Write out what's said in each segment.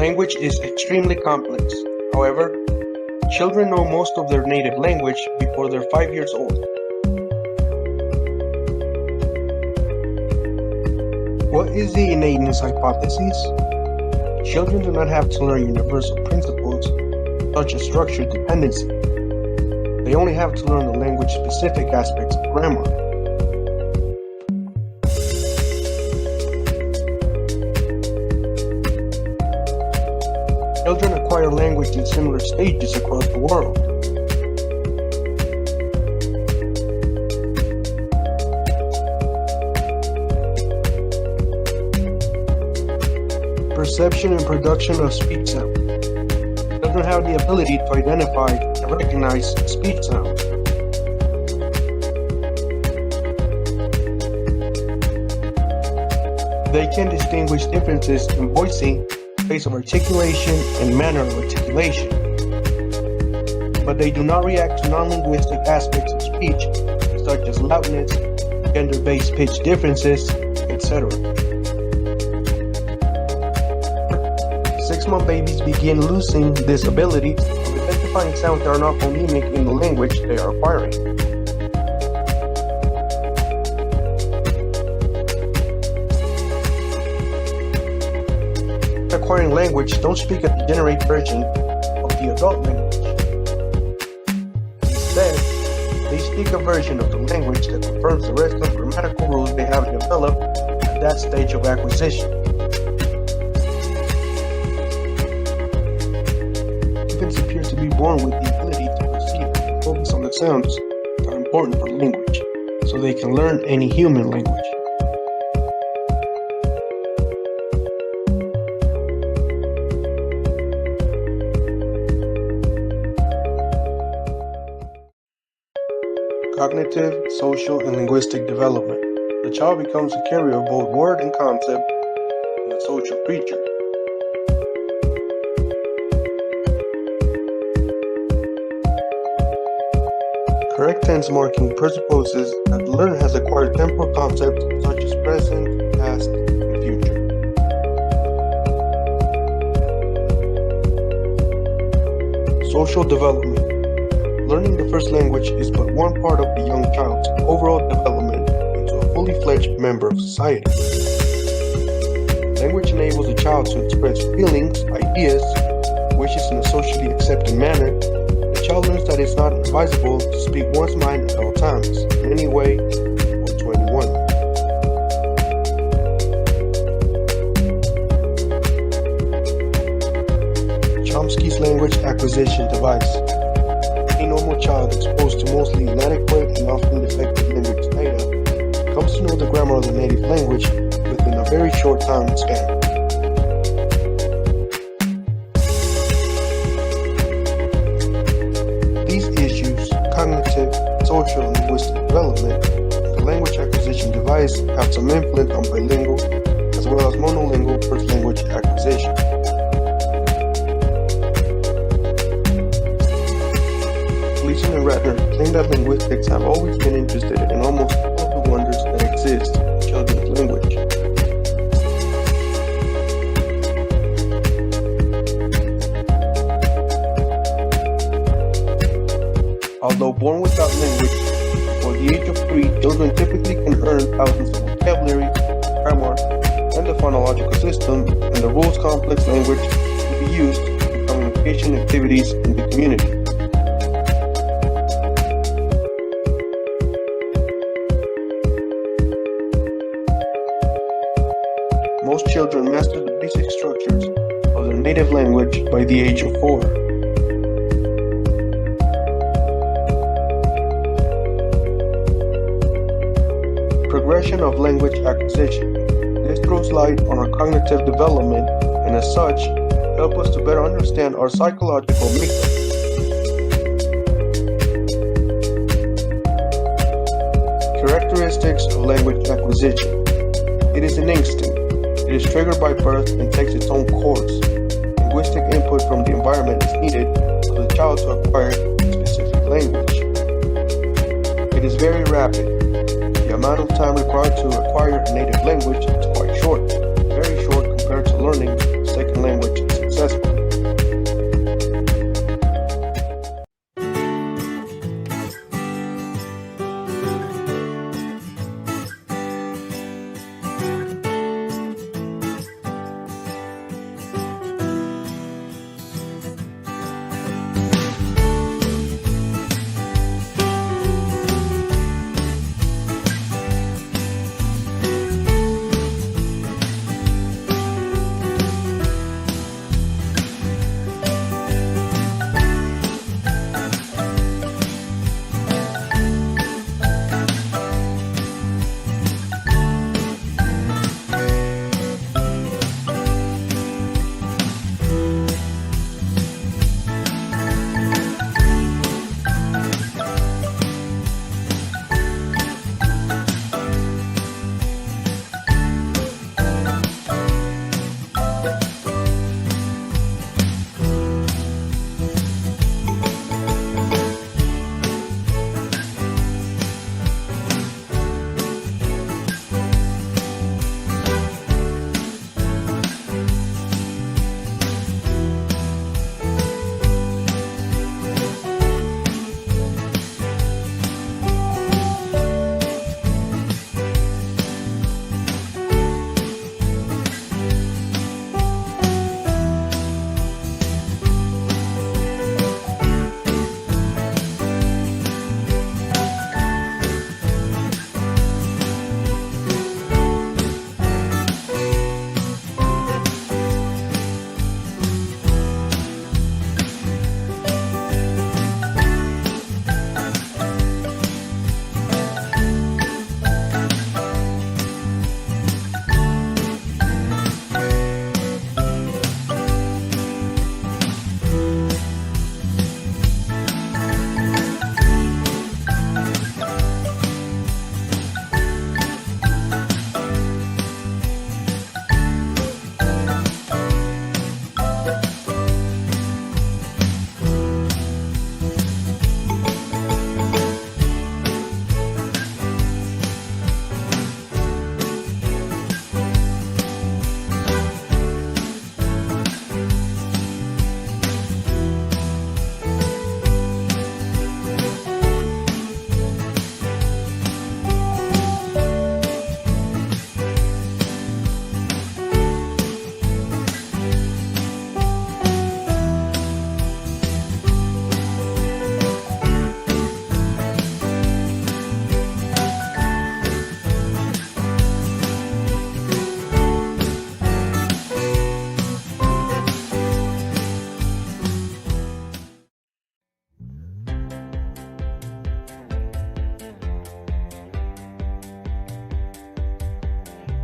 Language is extremely complex. However, children know most of their native language before they're 5 years old. What is the innateness hypothesis? Children do not have to learn universal principles such as structured dependency. They only have to learn the language-specific aspects of grammar. Children acquire language in similar stages across the world. Perception and production of speech sounds. Children have the ability to identify and recognize speech sounds. They can distinguish differences in voicing, pace of articulation, and manner of articulation. But they do not react to non-linguistic aspects of speech, such as loudness, gender-based pitch differences, etc. 6-month babies begin losing this ability of identifying sounds that are not phonemic in the language they are acquiring. Acquiring language don't speak a degenerate version of the adult language. Instead, they speak a version of the language that confirms the rest of grammatical rules they have developed at that stage of acquisition. Infants appear to be born with the ability to perceive and focus on the sounds that are important for language, so they can learn any human language. Cognitive, social, and linguistic development. The child becomes a carrier of both word and concept and a social creature. Correct tense marking presupposes that the learner has acquired temporal concepts such as present, past, and future. Social development. Learning the first language is but one part of the young child's overall development into a fully fledged member of society. Language enables a child to express feelings, ideas, wishes in a socially accepted manner. The child learns that it's not advisable to speak one's mind at all times, in any way, or to anyone. Chomsky's language acquisition device. A normal child exposed to mostly inadequate and often defective language data comes to know the grammar of the native language within a very short time span. These issues, cognitive, social, and linguistic development, the language acquisition device have some influence on bilingual as well as monolingual first language acquisition. Gleason and Ratner claim that linguistics have always been interested in almost all of the wonders that exist in children's language. Although born without language, before the age of 3, children typically can learn thousands of vocabulary, grammar, and the phonological system, and the rules complex language to be used in communication activities in the community. Most children master the basic structures of their native language by the age of 4. Progression of language acquisition. This throws light on our cognitive development and as such, help us to better understand our psychological makeup. Characteristics of language acquisition. It is an instinct. It is triggered by birth and takes its own course. Linguistic input from the environment is needed for the child to acquire specific language. It is very rapid. The amount of time required to acquire a native language is quite short, very short compared to learning a second language successfully. successfully.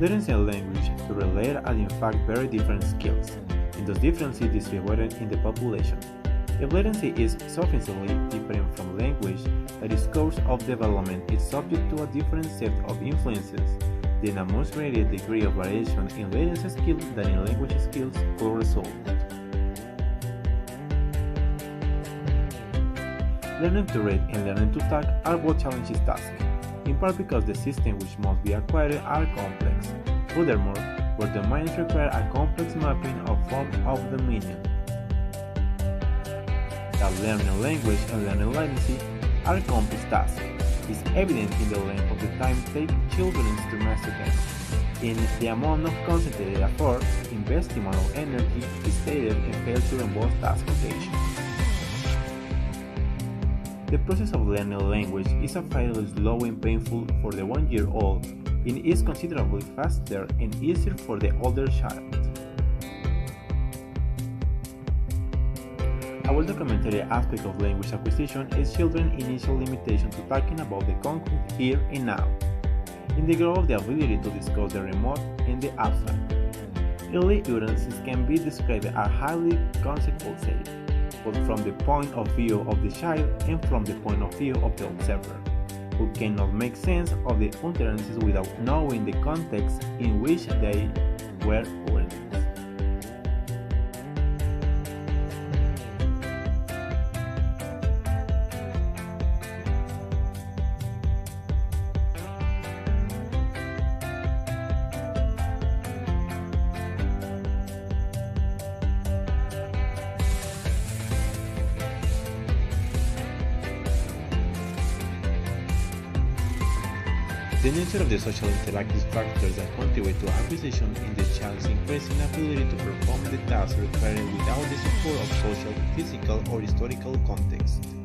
Learning a language to relate are in fact very different skills, and those differences distributed in the population. If latency is sufficiently different from language that its course of development is subject to a different set of influences, then a much greater degree of variation in latency skills than in language skills could result. Learning to read and learning to talk are both challenging tasks, in part because the systems which must be acquired are complex. Furthermore, where the minds require a complex mapping of form of the meaning. That learning language and learning latency are complex tasks is evident in the length of the time taken children to master them. In the amount of concentrated effort, investment of energy is stated and fails to involve task completion. The process of learning a language is a fairly slow and painful for the 1-year-old and is considerably faster and easier for the older child. A well-documented aspect of language acquisition is children's initial limitation to talking about the concrete here and now, in the growth of the ability to discuss the remote and the abstract. Early utterances can be described as highly consequential, both from the point of view of the child and from the point of view of the observer, who cannot make sense of the utterances without knowing the context in which they were uttered. The nature of the social interactive factors that contribute to acquisition in the child's increasing ability to perform the tasks required without the support of social, physical, or historical context.